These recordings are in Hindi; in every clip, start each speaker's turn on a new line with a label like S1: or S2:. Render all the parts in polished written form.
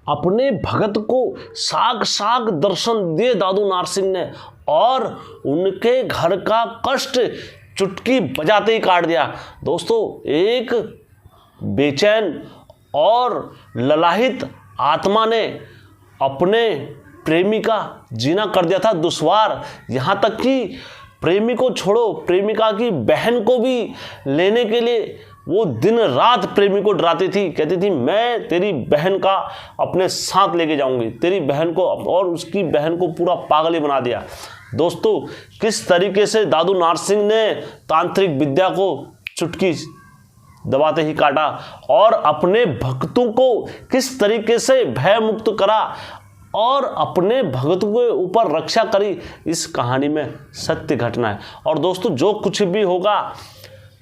S1: अपने भगत को साक्षात दर्शन दिए दादू नारसिंह ने और उनके घर का कष्ट चुटकी बजाते ही काट दिया। दोस्तों, एक बेचैन और ललाहित आत्मा ने अपने प्रेमी का जीना कर दिया था दुश्वार। यहाँ तक कि प्रेमी को छोड़ो, प्रेमिका की बहन को भी लेने के लिए वो दिन रात प्रेमी को डराती थी, कहती थी मैं तेरी बहन का अपने साथ लेके जाऊंगी, तेरी बहन को, और उसकी बहन को पूरा पागल ही बना दिया। दोस्तों, किस तरीके से दादू नारसिंह ने तांत्रिक विद्या को चुटकी दबाते ही काटा और अपने भक्तों को किस तरीके से भय मुक्त करा और अपने भगत के ऊपर रक्षा करी, इस कहानी में सत्य घटना है। और दोस्तों, जो कुछ भी होगा,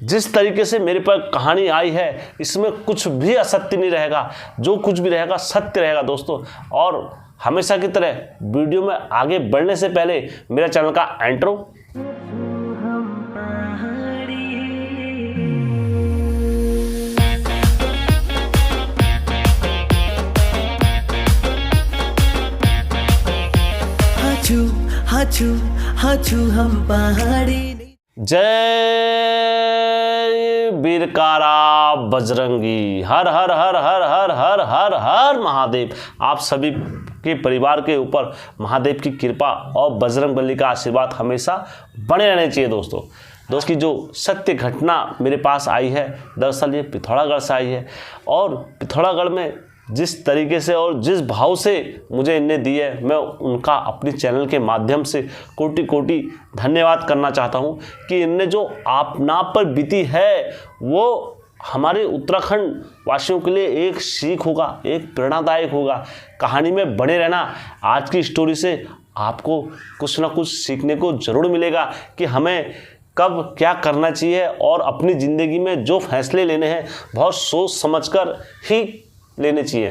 S1: जिस तरीके से मेरे पर कहानी आई है, इसमें कुछ भी असत्य नहीं रहेगा, जो कुछ भी रहेगा सत्य रहेगा दोस्तों। और हमेशा की तरह वीडियो में आगे बढ़ने से पहले मेरा चैनल का इंट्रो।
S2: हाचू हम पहाड़ी।
S1: जय वीरकारा बजरंगी, हर हर हर हर हर हर हर हर महादेव। आप सभी के परिवार के ऊपर महादेव की कृपा और बजरंगबली का आशीर्वाद हमेशा बने रहने चाहिए दोस्तों। की जो सत्य घटना मेरे पास आई है, दरअसल ये पिथौरागढ़ से आई है। और पिथौरागढ़ में जिस तरीके से और जिस भाव से मुझे इनने दी है, मैं उनका अपनी चैनल के माध्यम से कोटि कोटि धन्यवाद करना चाहता हूं कि इनने जो आपना पर बीती है वो हमारे उत्तराखंड वासियों के लिए एक सीख होगा, एक प्रेरणादायक होगा। कहानी में बने रहना। आज की स्टोरी से आपको कुछ ना कुछ सीखने को ज़रूर मिलेगा कि हमें कब क्या करना चाहिए और अपनी ज़िंदगी में जो फैसले लेने हैं बहुत सोच समझकर ही लेने चाहिए।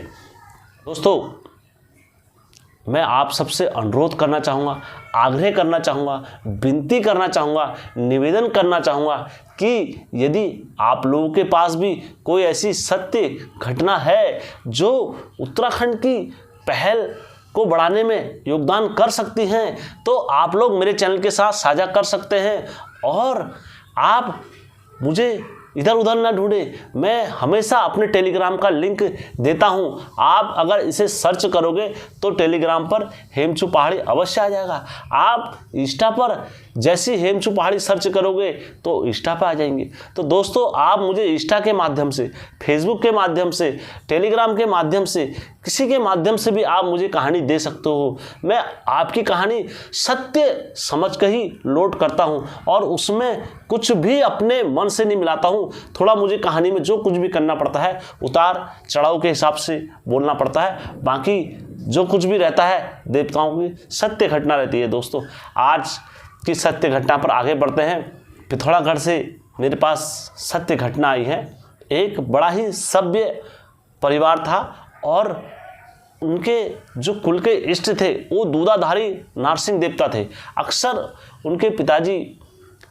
S1: दोस्तों, मैं आप सबसे अनुरोध करना चाहूँगा, आग्रह करना चाहूँगा, विनती करना चाहूँगा, निवेदन करना चाहूँगा कि यदि आप लोगों के पास भी कोई ऐसी सत्य घटना है जो उत्तराखंड की पहल को बढ़ाने में योगदान कर सकती हैं, तो आप लोग मेरे चैनल के साथ साझा कर सकते हैं। और आप मुझे इधर उधर ना ढूंढे, मैं हमेशा अपने टेलीग्राम का लिंक देता हूं। आप अगर इसे सर्च करोगे तो टेलीग्राम पर हेमचू पहाड़ी अवश्य आ जाएगा। आप इंस्टा पर जैसी हेमचू पहाड़ी सर्च करोगे तो इंस्टा पर आ जाएंगे। तो दोस्तों, आप मुझे इंस्टा के माध्यम से, फेसबुक के माध्यम से, टेलीग्राम के माध्यम से, किसी के माध्यम से भी आप मुझे कहानी दे सकते हो। मैं आपकी कहानी सत्य समझ कर ही लोड करता हूं और उसमें कुछ भी अपने मन से नहीं मिलाता हूं। थोड़ा मुझे कहानी में जो कुछ भी करना पड़ता है उतार चढ़ाव के हिसाब से बोलना पड़ता है, बाकी जो कुछ भी रहता है देवताओं की सत्य घटना रहती है। दोस्तों, आज की सत्य घटना पर आगे बढ़ते हैं। पिथौरागढ़ से मेरे पास सत्य घटना आई है। एक बड़ा ही सभ्य परिवार था और उनके जो कुल के इष्ट थे वो दूधाधारी नारसिंह देवता थे। अक्सर उनके पिताजी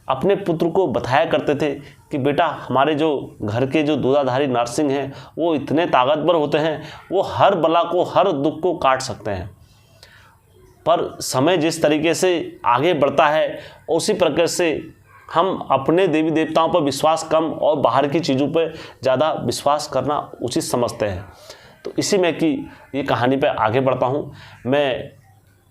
S1: अपने पुत्र को बताया करते थे कि बेटा, हमारे जो घर के जो दूधाधारी नारसिंह हैं वो इतने ताकतवर होते हैं, वो हर बला को, हर दुख को काट सकते हैं। पर समय जिस तरीके से आगे बढ़ता है उसी प्रकार से हम अपने देवी देवताओं पर विश्वास कम और बाहर की चीज़ों पर ज़्यादा विश्वास करना उचित समझते हैं। तो इसी में कि ये कहानी पे आगे बढ़ता हूँ। मैं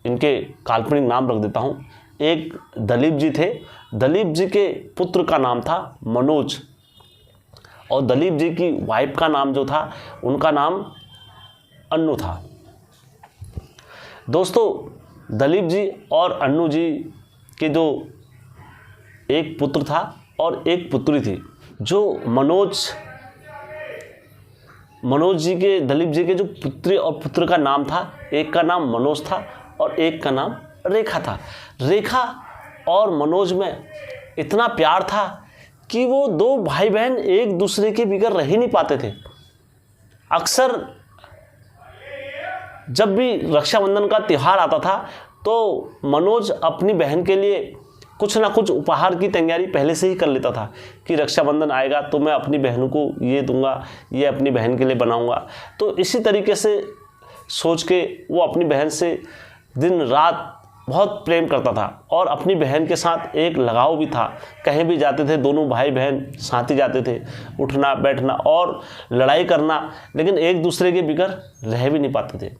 S1: इनके काल्पनिक नाम रख देता हूँ। एक दलीप जी थे। दलीप जी के पुत्र का नाम था मनोज और दलीप जी की वाइफ का नाम जो था, उनका नाम अन्नू था। दोस्तों, दलीप जी और अन्नू जी के जो एक पुत्र था और एक पुत्री थी। जो मनोज जी के, दलीप जी के जो पुत्री और पुत्र का नाम था, एक का नाम मनोज था और एक का नाम रेखा था। रेखा और मनोज में इतना प्यार था कि वो दो भाई बहन एक दूसरे के बिगड़ रह ही नहीं पाते थे। अक्सर जब भी रक्षाबंधन का त्यौहार आता था तो मनोज अपनी बहन के लिए कुछ ना कुछ उपहार की तैयारी पहले से ही कर लेता था कि रक्षाबंधन आएगा तो मैं अपनी बहनों को ये दूंगा, ये अपनी बहन के लिए बनाऊंगा। तो इसी तरीके से सोच के वो अपनी बहन से दिन रात बहुत प्रेम करता था और अपनी बहन के साथ एक लगाव भी था। कहीं भी जाते थे दोनों भाई बहन साथ ही जाते थे, उठना बैठना और लड़ाई करना, लेकिन एक दूसरे के बिगर रह भी नहीं पाते थे।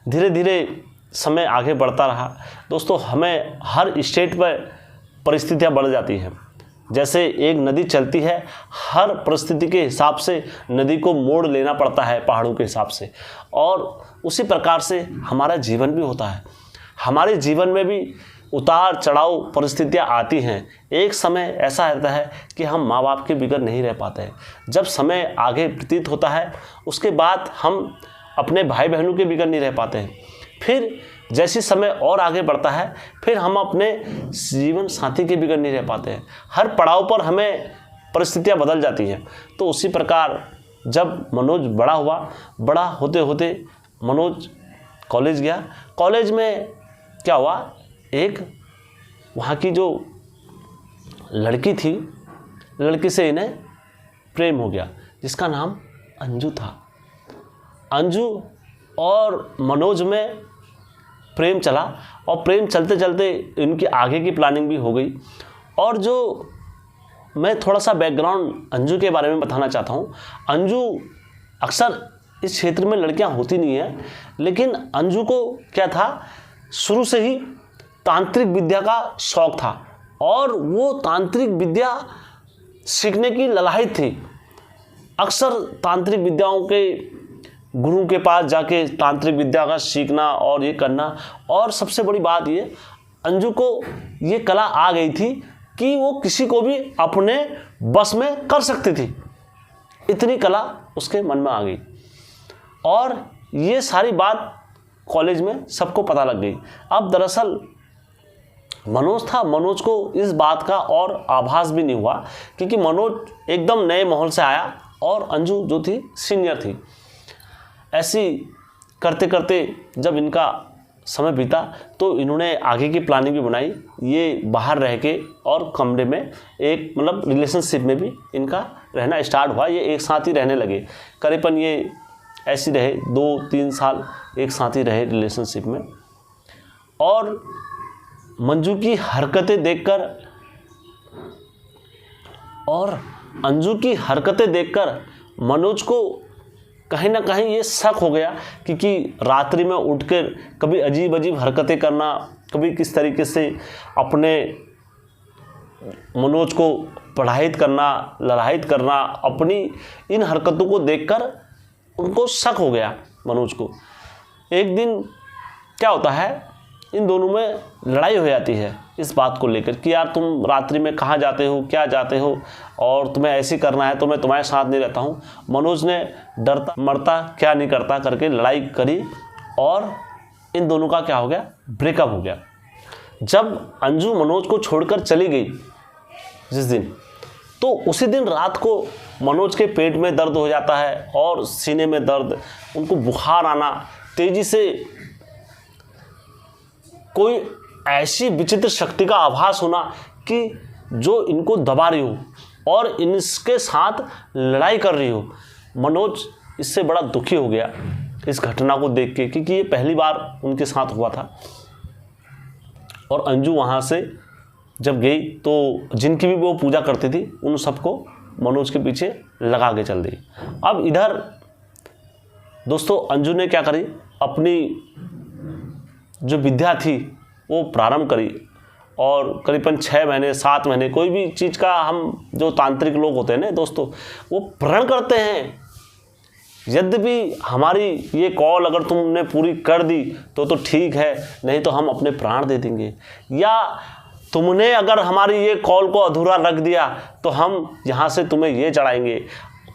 S1: धीरे धीरे समय आगे बढ़ता रहा दोस्तों। हमें हर स्टेट पर परिस्थितियाँ बढ़ जाती हैं। जैसे एक नदी चलती है, हर परिस्थिति के हिसाब से नदी को मोड़ लेना पड़ता है पहाड़ों के हिसाब से, और उसी प्रकार से हमारा जीवन भी होता है। हमारे जीवन में भी उतार चढ़ाव परिस्थितियाँ आती हैं। एक समय ऐसा रहता है कि हम माँ बाप के बिगर नहीं रह पाते हैं। जब समय आगे व्यतीत होता है उसके बाद हम अपने भाई बहनों के बिगर नहीं रह पाते हैं। फिर जैसे समय और आगे बढ़ता है फिर हम अपने जीवन साथी के बिगर नहीं रह पाते हैं। हर पड़ाव पर हमें परिस्थितियाँ बदल जाती हैं। तो उसी प्रकार जब मनोज बड़ा हुआ, बड़ा होते होते मनोज कॉलेज गया। कॉलेज में क्या हुआ, एक वहाँ की जो लड़की थी, लड़की से इन्हें प्रेम हो गया जिसका नाम अंजू था। अंजू और मनोज में प्रेम चला और प्रेम चलते चलते इनकी आगे की प्लानिंग भी हो गई। और जो मैं थोड़ा सा बैकग्राउंड अंजू के बारे में बताना चाहता हूँ। अंजू अक्सर इस क्षेत्र में लड़कियाँ होती नहीं हैं, लेकिन अंजू को क्या था, शुरू से ही तांत्रिक विद्या का शौक़ था और वो तांत्रिक विद्या सीखने की ललाहित थी। अक्सर तांत्रिक विद्याओं के गुरु के पास जाके तांत्रिक विद्या का सीखना और ये करना। और सबसे बड़ी बात ये, अंजू को ये कला आ गई थी कि वो किसी को भी अपने बस में कर सकती थी। इतनी कला उसके मन में आ गई और ये सारी बात कॉलेज में सबको पता लग गई। अब दरअसल मनोज था, मनोज को इस बात का और आभास भी नहीं हुआ क्योंकि मनोज एकदम नए माहौल से आया और अंजू जो थी सीनियर थी। ऐसी करते करते जब इनका समय बीता तो इन्होंने आगे की प्लानिंग भी बनाई। ये बाहर रह के और कमरे में एक मतलब रिलेशनशिप में भी इनका रहना स्टार्ट हुआ। ये एक साथ ही रहने लगे। करीबन ये ऐसे रहे 2-3 साल एक साथ ही रहे रिलेशनशिप में। और मंजू की हरकतें देखकर और अंजू की हरकतें देखकर मनोज को कहीं ना कहीं ये शक हो गया क्योंकि रात्रि में उठकर कभी अजीब अजीब हरकतें करना, कभी किस तरीके से अपने मनोज को पढ़ाहित करना, ललाहित करना, अपनी इन हरकतों को देखकर उनको शक हो गया मनोज को। एक दिन क्या होता है, इन दोनों में लड़ाई हो जाती है इस बात को लेकर कि यार तुम रात्रि में कहाँ जाते हो, क्या जाते हो, और तुम्हें ऐसे करना है तो मैं तुम्हारे साथ नहीं रहता हूँ। मनोज ने डरता मरता क्या नहीं करता करके लड़ाई करी और इन दोनों का क्या हो गया, ब्रेकअप हो गया। जब अंजू मनोज को छोड़कर चली गई जिस दिन, तो उसी दिन रात को मनोज के पेट में दर्द हो जाता है और सीने में दर्द, उनको बुखार आना, तेजी से कोई ऐसी विचित्र शक्ति का आभास होना कि जो इनको दबा रही हो और इनके साथ लड़ाई कर रही हो। मनोज इससे बड़ा दुखी हो गया इस घटना को देख के क्योंकि ये पहली बार उनके साथ हुआ था। और अंजू वहाँ से जब गई तो जिनकी भी वो पूजा करती थी उन सबको मनोज के पीछे लगा के चल दी। अब इधर दोस्तों अंजू ने क्या करी, अपनी जो विद्या थी वो प्रारंभ करी और करीबन 6 महीने 7 महीने, कोई भी चीज़ का हम जो तांत्रिक लोग होते हैं ना दोस्तों, वो प्रण करते हैं। यद्यपि हमारी ये कॉल अगर तुमने पूरी कर दी तो ठीक है, नहीं तो हम अपने प्राण दे देंगे, या तुमने अगर हमारी ये कॉल को अधूरा रख दिया तो हम यहाँ से तुम्हें ये चढ़ाएंगे।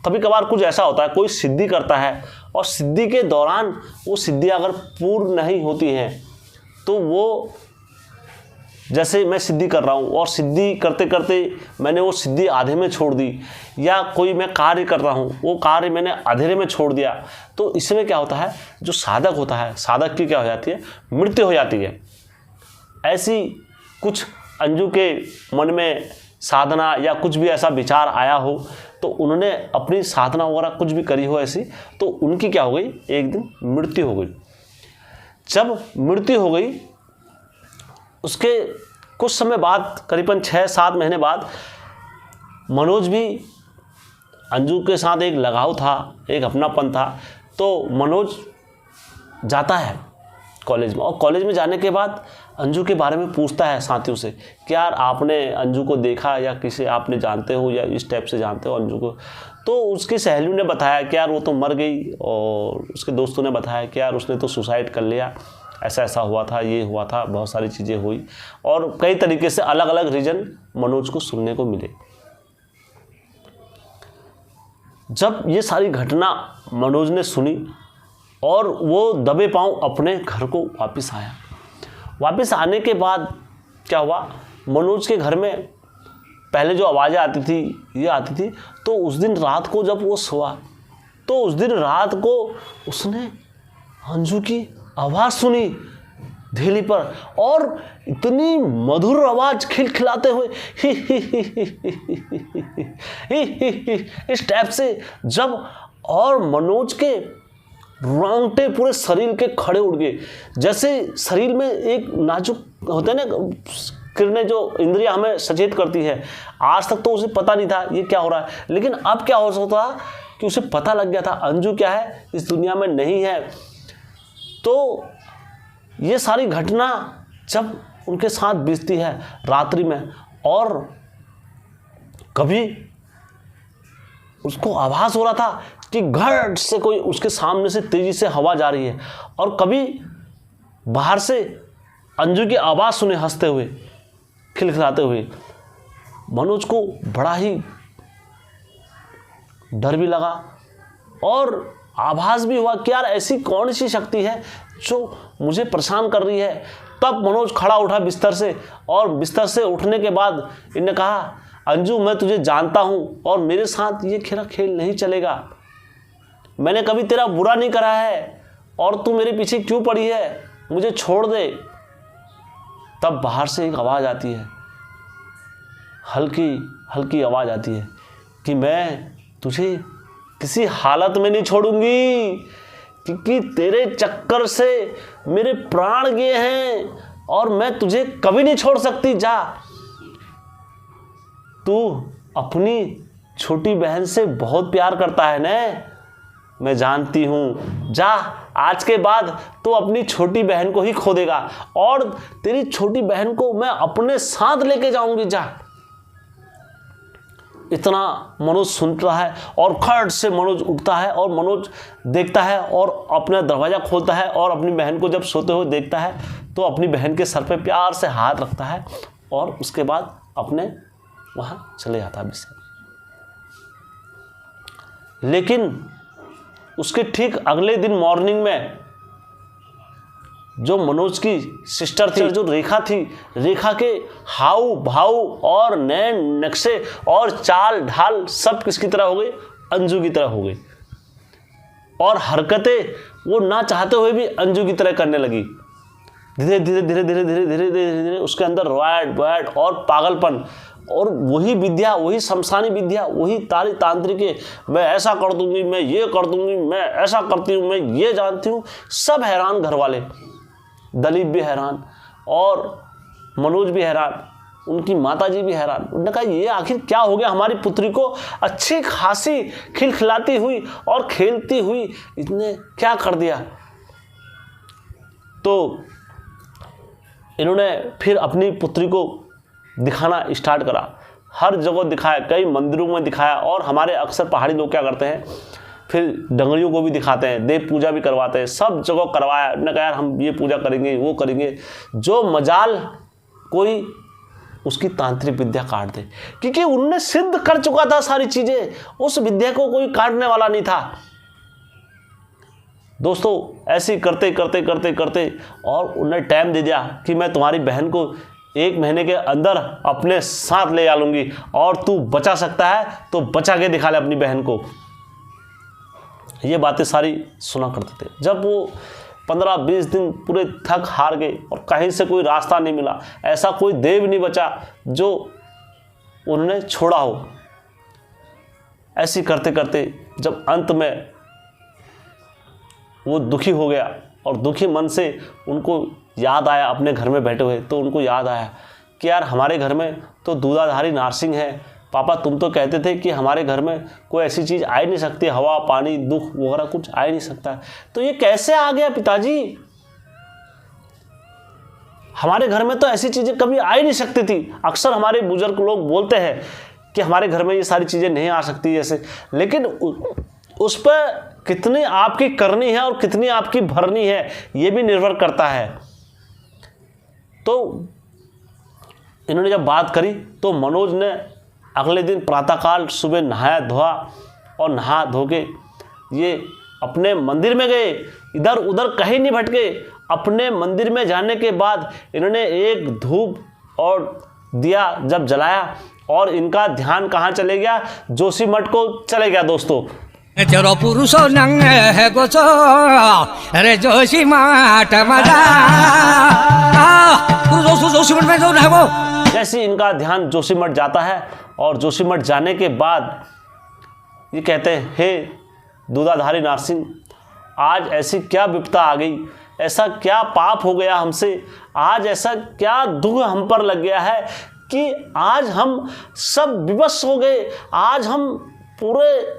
S1: कभी कभार कुछ ऐसा होता है, कोई सिद्धि करता है और सिद्धि के दौरान वो सिद्धि अगर पूर्ण नहीं होती है तो वो, जैसे मैं सिद्धि कर रहा हूँ और सिद्धि करते करते मैंने वो सिद्धि आधे में छोड़ दी, या कोई मैं कार्य कर रहा हूँ वो कार्य मैंने अधेरे में छोड़ दिया, तो इसमें क्या होता है, जो साधक होता है, साधक की क्या हो जाती है, मृत्यु हो जाती है। ऐसी कुछ अंजू के मन में साधना या कुछ भी ऐसा विचार आया हो तो उन्होंने अपनी साधना वगैरह कुछ भी करी हो ऐसी, तो उनकी क्या हो गई, एक दिन मृत्यु हो गई। जब मृत्यु हो गई उसके कुछ समय बाद, करीबन 6-7 महीने बाद, मनोज भी, अंजू के साथ एक लगाव था, एक अपनापन था, तो मनोज जाता है कॉलेज में, और कॉलेज में जाने के बाद अंजू के बारे में पूछता है साथियों से कि यार आपने अंजू को देखा या किसी आपने जानते हो या इस टाइप से जानते हो अंजू को। तो उसकी सहेलियों ने बताया कि यार वो तो मर गई, और उसके दोस्तों ने बताया कि यार उसने तो सुसाइड कर लिया, ऐसा ऐसा हुआ था, ये हुआ था, बहुत सारी चीज़ें हुई, और कई तरीके से अलग अलग रीज़न मनोज को सुनने को मिले। जब ये सारी घटना मनोज ने सुनी और वो दबे पांव अपने घर को वापस आया। वापस आने के बाद क्या हुआ, मनोज के घर में पहले जो आवाज़ें आती थी, ये आती थी, तो उस दिन रात को जब वो सोआ, तो उस दिन रात को उसने अंजू की आवाज़ सुनी धेली पर, और इतनी मधुर आवाज़ खिलखिलाते हुए ही इस टाइप से जब, और मनोज के रोंगटे पूरे शरीर के खड़े उड़ गए, जैसे शरीर में एक नाजुक होते हैं ना किरणें जो इंद्रियां हमें सचेत करती है। आज तक तो उसे पता नहीं था ये क्या हो रहा है, लेकिन अब क्या हो सकता कि उसे पता लग गया था अंजू क्या है, इस दुनिया में नहीं है। तो ये सारी घटना जब उनके साथ बीतती है रात्रि में, और कभी उसको आभास हो रहा था कि घट से कोई उसके सामने से तेजी से हवा जा रही है, और कभी बाहर से अंजू की आवाज़ सुने हंसते हुए, खिलखिलाते हुए। मनोज को बड़ा ही डर भी लगा और आभास भी हुआ कि यार ऐसी कौन सी शक्ति है जो मुझे परेशान कर रही है। तब मनोज खड़ा उठा बिस्तर से, और बिस्तर से उठने के बाद इन्होंने कहा, अंजू मैं तुझे जानता हूँ और मेरे साथ ये खेल नहीं चलेगा। मैंने कभी तेरा बुरा नहीं करा है, और तू मेरे पीछे क्यों पड़ी है, मुझे छोड़ दे। तब बाहर से एक आवाज़ आती है, हल्की हल्की आवाज़ आती है कि मैं तुझे किसी हालत में नहीं छोड़ूंगी, क्योंकि तेरे चक्कर से मेरे प्राण गए हैं और मैं तुझे कभी नहीं छोड़ सकती। जा, तू अपनी छोटी बहन से बहुत प्यार करता है ना, मैं जानती हूँ। जा, आज के बाद तू अपनी छोटी बहन को ही खो देगा, और तेरी छोटी बहन को मैं अपने साथ लेके जाऊंगी। जा। इतना मनोज सुन रहा है, और खट से मनोज उठता है और मनोज देखता है और अपना दरवाज़ा खोलता है, और अपनी बहन को जब सोते हुए देखता है तो अपनी बहन के सर पे प्यार से हाथ रखता है, और उसके बाद अपने वहाँ चले जाता है बिस्तर। लेकिन उसके ठीक अगले दिन मॉर्निंग में जो मनोज की सिस्टर थी, जो रेखा थी, रेखा के हाव भाव और नए नक्शे और चाल ढाल सब किसकी तरह हो गई, अंजू की तरह हो गई, और हरकतें वो ना चाहते हुए भी अंजू की तरह करने लगी। धीरे धीरे धीरे धीरे धीरे धीरे धीरे धीरे उसके अंदर रॉयड और पागलपन, और वही विद्या, वही शमशानी विद्या, वही तारी तांत्रिक, मैं ऐसा कर दूंगी, मैं ये कर दूंगी, मैं ऐसा करती हूँ, मैं ये जानती हूँ। सब हैरान, घर वाले, दलीप भी हैरान और मनोज भी हैरान, उनकी माताजी भी हैरान। उन्होंने कहा ये आखिर क्या हो गया, हमारी पुत्री को अच्छी खासी खिलखिलाती हुई और खेलती हुई इसने क्या कर दिया। तो इन्होंने फिर अपनी पुत्री को दिखाना स्टार्ट करा, हर जगह दिखाया, कई मंदिरों में दिखाया, और हमारे अक्सर पहाड़ी लोग क्या करते हैं, फिर डंगरियों को भी दिखाते हैं, देव पूजा भी करवाते हैं, सब जगह करवाया। उन्होंने कहा यार हम ये पूजा करेंगे, वो करेंगे, जो मजाल कोई उसकी तांत्रिक विद्या काट दे, क्योंकि उन्होंने सिद्ध कर चुका था सारी चीज़ें, उस विद्या को कोई काटने वाला नहीं था। दोस्तों ऐसे करते करते करते करते और उन्हें टाइम दे दिया कि मैं तुम्हारी बहन को 1 महीने के अंदर अपने साथ ले आ लूँगी, और तू बचा सकता है तो बचा के दिखा ले अपनी बहन को। ये बातें सारी सुना करते थे। जब वो 15-20 दिन पूरे थक हार गए और कहीं से कोई रास्ता नहीं मिला, ऐसा कोई देव नहीं बचा जो उन्होंने छोड़ा हो, ऐसी करते करते जब अंत में वो दुखी हो गया और दुखी मन से उनको याद आया अपने घर में बैठे हुए, तो उनको याद आया कि यार हमारे घर में तो दूधाधारी नारसिंह है। पापा तुम तो कहते थे कि हमारे घर में कोई ऐसी चीज़ आ ही नहीं सकती, हवा पानी दुख वगैरह कुछ आ ही नहीं सकता, तो ये कैसे आ गया पिताजी? हमारे घर में तो ऐसी चीज़ें कभी आ ही नहीं सकती थी। अक्सर हमारे बुजुर्ग लोग बोलते हैं कि हमारे घर में ये सारी चीज़ें नहीं आ सकती जैसे, लेकिन उस पर कितनी आपकी करनी है और कितनी आपकी भरनी है ये भी निर्भर करता है। तो इन्होंने जब बात करी तो मनोज ने अगले दिन प्रातःकाल सुबह नहाया धोआ और नहा धो के ये अपने मंदिर में गए, इधर उधर कहीं नहीं भटके। अपने मंदिर में जाने के बाद इन्होंने एक धूप और दिया जब जलाया और इनका ध्यान कहाँ चले गया? जोशीमठ को चले गया दोस्तों।
S3: तेरो पुरुषो नंग है गोचो अरे जोशीमठ मजा जोशीमठ में जो है वो।
S1: जैसे इनका ध्यान जोशीमठ जाता है और जोशीमठ जाने के बाद ये कहते हैं, हे दूधाधारी नारसिंह, आज ऐसी क्या विपदा आ गई, ऐसा क्या पाप हो गया हमसे, आज ऐसा क्या दुख हम पर लग गया है कि आज हम सब विवश हो गए। आज हम पूरे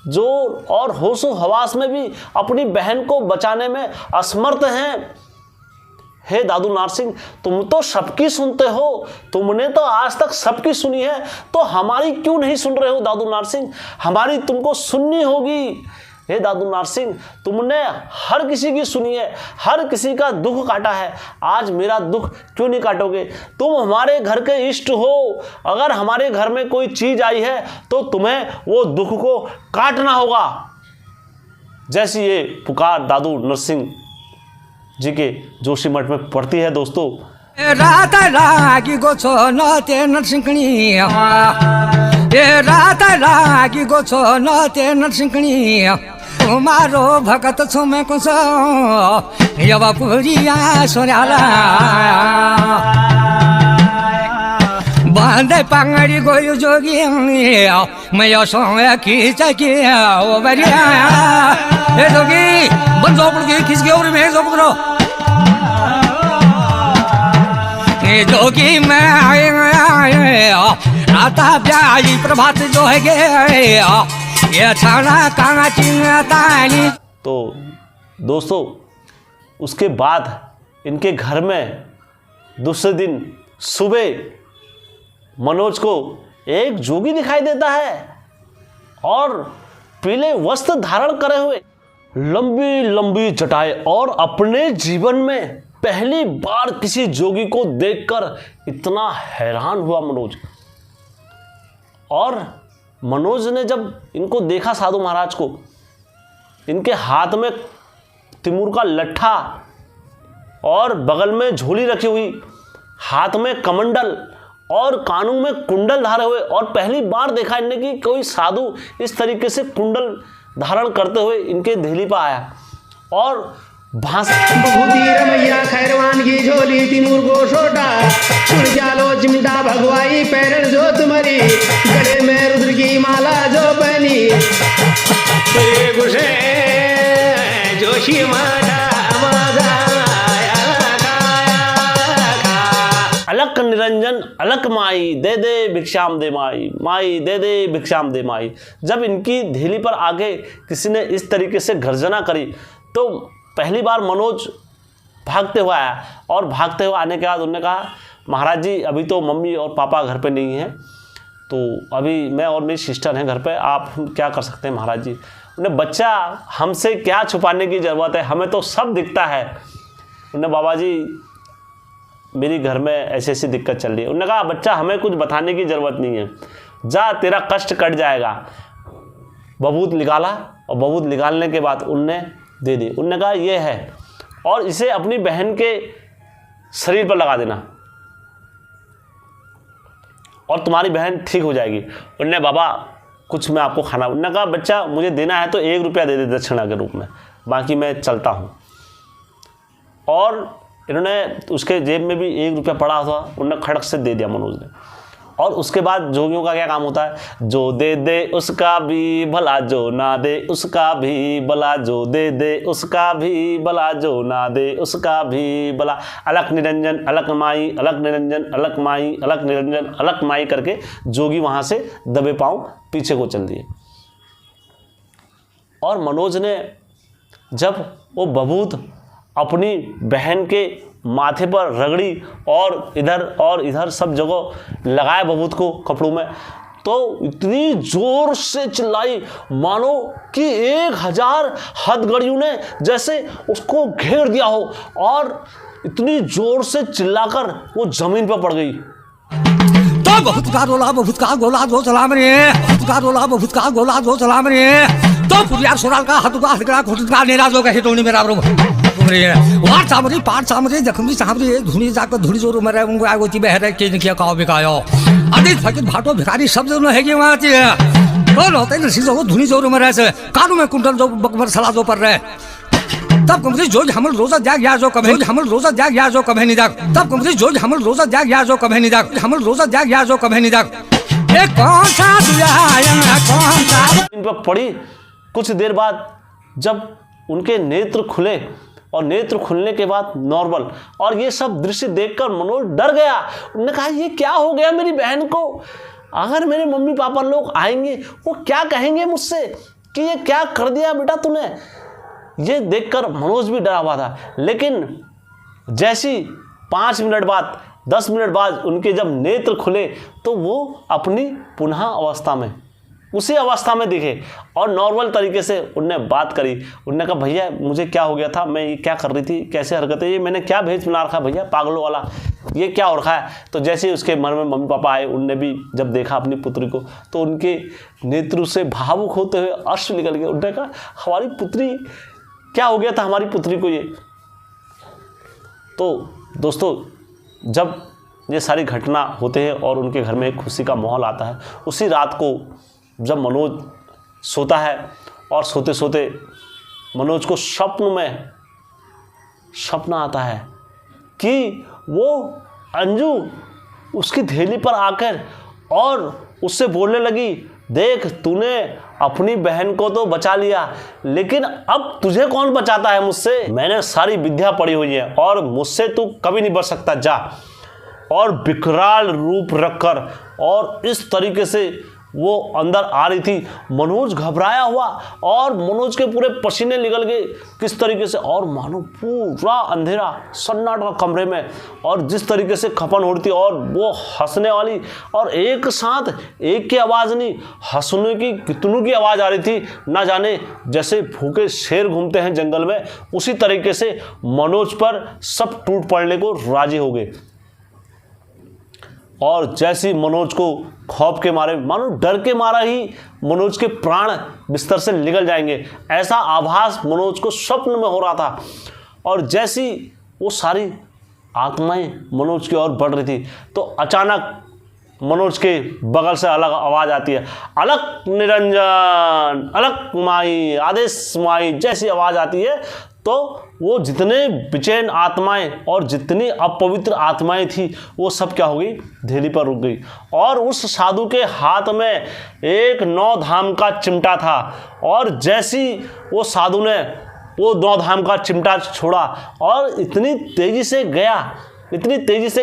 S1: जोर और होशो हवास में भी अपनी बहन को बचाने में असमर्थ हैं। हे दादू नारसिंह, तुम तो सबकी सुनते हो, तुमने तो आज तक सबकी सुनी है, तो हमारी क्यों नहीं सुन रहे हो दादू नारसिंह? हमारी तुमको सुननी होगी। हे दादू नारसिंह, तुमने हर किसी की सुनी है, हर किसी का दुख काटा है, आज मेरा दुख क्यों नहीं काटोगे? तुम हमारे घर के इष्ट हो, अगर हमारे घर में कोई चीज़ आई है तो तुम्हें वो दुख को काटना होगा। जैसी ये पुकार दादू नरसिंह जी के जोशीमठ में पड़ती है दोस्तों।
S3: रात लागी गोचो नते नरसिंहनी रात लागी गोचो नते नरसिंहनी तुम्हारो भगत छो मैं कुछ यवा पुरिया सोन्याला बांधे पांगड़ी गोयु जोगी मैं यो सोया खींच के ओ बरिया ए जोगी बन जोपड़ के खींच के और मैं जोपड़ करो ए जोगी मैं आए आता प्यारी प्रभात जो है गे ये छाना कांगा चिंगातानी।
S1: तो दोस्तों उसके बाद इनके घर में दूसरे दिन सुबह मनोज को एक जोगी दिखाई देता है और पीले वस्त्र धारण करे हुए, लंबी लंबी जटाएं, और अपने जीवन में पहली बार किसी जोगी को देखकर इतना हैरान हुआ मनोज। और मनोज ने जब इनको देखा साधु महाराज को, इनके हाथ में तिमूर का लट्ठा और बगल में झोली रखी हुई, हाथ में कमंडल और कानों में कुंडल धारे हुए, और पहली बार देखा इनने कि कोई साधु इस तरीके से कुंडल धारण करते हुए इनके देहली पर आया और
S4: रमैया खैरवान की झोली तिमूर को छोटा सुन जालो चिमटा भगवाई पैरण जो तुम्हारी गले में रुद्र की माला जो बनी जोशी
S1: अलक निरंजन अलक माई दे दे भिक्षाम दे माई, माई दे दे भिक्षाम दे माई। जब इनकी धेली पर आगे किसी ने इस तरीके से गर्जना करी तो पहली बार मनोज भागते हुए आया, और भागते हुए आने के बाद उन्होंने कहा, महाराज जी अभी तो मम्मी और पापा घर पे नहीं हैं, तो अभी मैं और मेरी सिस्टर हैं घर पे, आप क्या कर सकते हैं महाराज जी? उन्हें बच्चा हमसे क्या छुपाने की ज़रूरत है, हमें तो सब दिखता है। उन्हें बाबा जी मेरी घर में ऐसी ऐसी दिक्कत चल रही है। उन्होंने कहा, बच्चा हमें कुछ बताने की ज़रूरत नहीं है, जा तेरा कष्ट कट जाएगा। बबूत निकाला और बबूत निकालने के बाद उनने दे दी। उन्होंने कहा ये है और इसे अपनी बहन के शरीर पर लगा देना और तुम्हारी बहन ठीक हो जाएगी। उन्होंने बाबा कुछ मैं आपको खाना, उन्होंने कहा बच्चा मुझे देना है तो 1 रुपया दे दे दक्षिणा के रूप में, बाकी मैं चलता हूँ। और इन्होंने उसके जेब में भी 1 रुपया पड़ा था, उन्होंने खड़क से दे दिया मनोज ने। और उसके बाद जोगियों का क्या काम होता है, जो दे दे उसका भी भला, जो ना दे उसका भी भला, जो दे दे उसका भी भला, जो ना दे उसका भी भला। अलख निरंजन अलख माई, अलख निरंजन अलख माई, अलख निरंजन अलख माई करके जोगी वहां से दबे पांव पीछे को चल दिए। और मनोज ने जब वो बबूत अपनी बहन के माथे पर रगड़ी और इधर सब जगह लगाए बबूत को कपड़ों में, तो इतनी जोर से चिल्लाई मानो कि 1000 हथकड़ियों ने जैसे उसको घेर दिया हो, और इतनी जोर से चिल्लाकर वो जमीन पर पड़ गई।
S3: तो बहुत का रोला बहुत का गोला दो सलाम रे, बहुत का रोला बहुत का गोला दो सलाम रे, तो पुरिया सोराल का हथुका हथकड़ा खुटका नेरा जो कहे तो नहीं मेरा रो रे, वार सामरी पार सामरी जखमी सामरी धुनी जाकर धुनी जोर मरे उनको आगो ची बहरे के निकिया काओ बिकायो अदि फकिर भाटो भिखारी सब जो है कि वहां ची तो होते न सीजो धुनी जोर मरे से कानू में कुंटल जो बकबर सला जो पर रहे। तब कमरी जो हमल रोजा जाग या जो कभी हमल रोजा जाग या जो कभी नहीं जाग, तब कमरी जो हमल रोजा जाग या जो कभी नहीं जाग, हमल रोजा जाग या जो कभी नहीं जाग। एक कौन सा दुआ कौन सा
S1: इन पर पड़ी। कुछ देर बाद जब उनके नेत्र खुले, और नेत्र खुलने के बाद नॉर्मल, और ये सब दृश्य देखकर मनोज डर गया। उन्होंने कहा ये क्या हो गया मेरी बहन को, अगर मेरे मम्मी पापा लोग आएंगे वो क्या कहेंगे मुझसे कि ये क्या कर दिया बेटा तूने। ये देखकर मनोज भी डरा हुआ था। लेकिन जैसी 5 मिनट बाद 10 मिनट बाद उनके जब नेत्र खुले तो वो अपनी पुनः अवस्था में उसी अवस्था में दिखे, और नॉर्मल तरीके से उनने बात करी। उनने कहा भैया मुझे क्या हो गया था, मैं ये क्या कर रही थी, कैसे हरकतें, ये मैंने क्या भेज बना रखा भैया पागलों वाला, ये क्या हो रखा है। तो जैसे ही उसके मन में मम्मी पापा आए, उनने भी जब देखा अपनी पुत्री को तो उनके नेत्र से भावुक होते हुए अश्रु निकल गए। उन्होंने कहा हमारी पुत्री, क्या हो गया था हमारी पुत्री को ये। तो दोस्तों जब ये सारी घटना होते हैं और उनके घर में एक खुशी का माहौल आता है, उसी रात को जब मनोज सोता है और सोते सोते मनोज को स्वप्न आता है कि वो अंजू उसकी थैली पर आकर और उससे बोलने लगी, देख तूने अपनी बहन को तो बचा लिया, लेकिन अब तुझे कौन बचाता है मुझसे, मैंने सारी विद्या पढ़ी हुई है और मुझसे तू कभी नहीं बच सकता, जा। और विकराल रूप रखकर और इस तरीके से वो अंदर आ रही थी। मनोज घबराया हुआ और मनोज के पूरे पसीने निकल गए किस तरीके से, और मानो पूरा अंधेरा सन्नाटा कमरे में, और जिस तरीके से खपन हो रही थी और वो हंसने वाली, और एक साथ एक की आवाज़ नहीं, हंसने की कितनों की आवाज़ आ रही थी, ना जाने जैसे भूखे शेर घूमते हैं जंगल में, उसी तरीके से मनोज पर सब टूट पड़ने को राजी हो गए। और जैसी मनोज को खौफ के मारे, मानो डर के मारा ही मनोज के प्राण बिस्तर से निकल जाएंगे, ऐसा आभास मनोज को स्वप्न में हो रहा था। और जैसी वो सारी आत्माएं मनोज की ओर बढ़ रही थी तो अचानक मनोज के बगल से अलग आवाज़ आती है, अलख निरंजन अलख माई, आदेश माई। जैसी आवाज़ आती है तो वो जितने बेचैन आत्माएं और जितनी अपवित्र आत्माएं थी वो सब क्या हो गई, धेली पर रुक गई। और उस साधु के हाथ में एक 9 धाम का चिमटा था, और जैसी वो साधु ने वो 9 धाम का चिमटा छोड़ा और इतनी तेजी से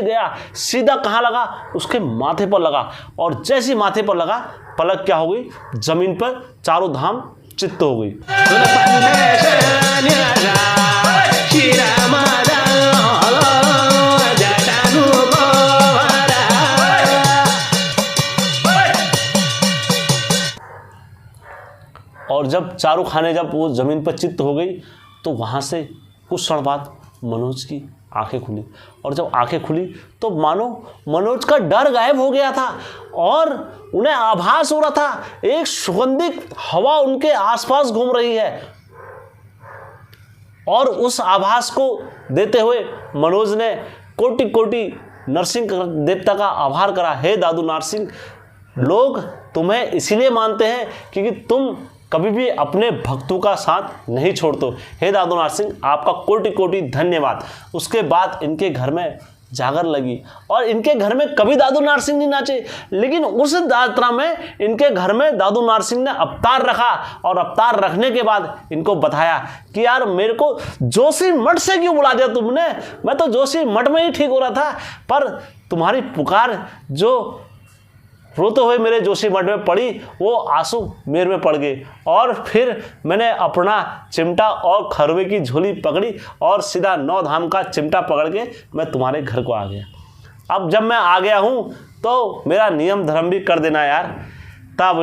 S1: गया, सीधा कहाँ लगा, उसके माथे पर लगा। और जैसी माथे पर लगा, पलक क्या हो गई, जमीन पर चारों धाम चित्त हो गई। और जब चारों खाने जब वो जमीन पर चित्त हो गई तो वहां से कुछ क्षण बाद मनोज की आंखें खुली, और जब आंखें खुली तो मानो मनोज का डर गायब हो गया था, और उन्हें आभास हो रहा था एक सुगंधित हवा उनके आसपास घूम रही है। और उस आभास को देते हुए मनोज ने कोटि कोटि नरसिंह देवता का आभार करा, हे दादू नरसिंह, लोग तुम्हें इसलिए मानते हैं क्योंकि तुम कभी भी अपने भक्तों का साथ नहीं छोड़ते। हे दादू नरसिंह, आपका कोटि कोटि धन्यवाद। उसके बाद इनके घर में जागर लगी और इनके घर में कभी दादू नारसिंह नहीं नाचे, लेकिन उस यात्रा में इनके घर में दादू नारसिंह ने अवतार रखा और अवतार रखने के बाद इनको बताया कि यार मेरे को जोशी मठ से क्यों बुला दिया तुमने, मैं तो जोशी मठ में ही ठीक हो रहा था, पर तुम्हारी पुकार जो रोते हुए मेरे जोशी मठ में पड़ी वो आंसू मेरे में पड़ गए और फिर मैंने अपना चिमटा और खरवे की झोली पकड़ी और सीधा 9 धाम का चिमटा पकड़ के मैं तुम्हारे घर को आ गया। अब जब मैं आ गया हूँ तो मेरा नियम धर्म भी कर देना यार। तब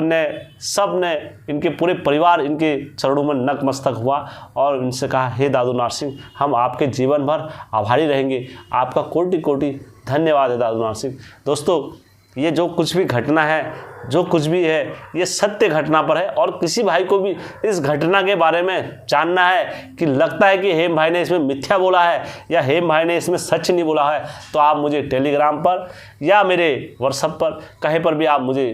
S1: सब ने इनके पूरे परिवार इनके चरणों में नतमस्तक हुआ और इनसे कहा, हे दादू नारसिंह, हम आपके जीवन भर आभारी रहेंगे, आपका कोटि कोटि धन्यवाद है दादू नारसिंह। दोस्तों, ये जो कुछ भी घटना है, जो कुछ भी है, ये सत्य घटना पर है और किसी भाई को भी इस घटना के बारे में जानना है कि लगता है कि हेम भाई ने इसमें मिथ्या बोला है या हेम भाई ने इसमें सच नहीं बोला है, तो आप मुझे टेलीग्राम पर या मेरे व्हाट्सएप पर कहीं पर भी आप मुझे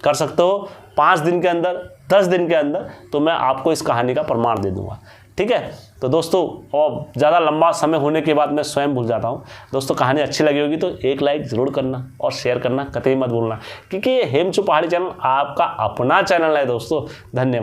S1: कर सकते हो। 5 दिन के अंदर, 10 दिन के अंदर तो मैं आपको इस कहानी का प्रमाण दे दूंगा। ठीक है, तो दोस्तों, और ज़्यादा लंबा समय होने के बाद मैं स्वयं भूल जाता हूँ। दोस्तों, कहानी अच्छी लगी होगी तो एक लाइक ज़रूर करना और शेयर करना कतई मत भूलना, क्योंकि ये हेमचू पहाड़ी चैनल आपका अपना चैनल है दोस्तों। धन्यवाद।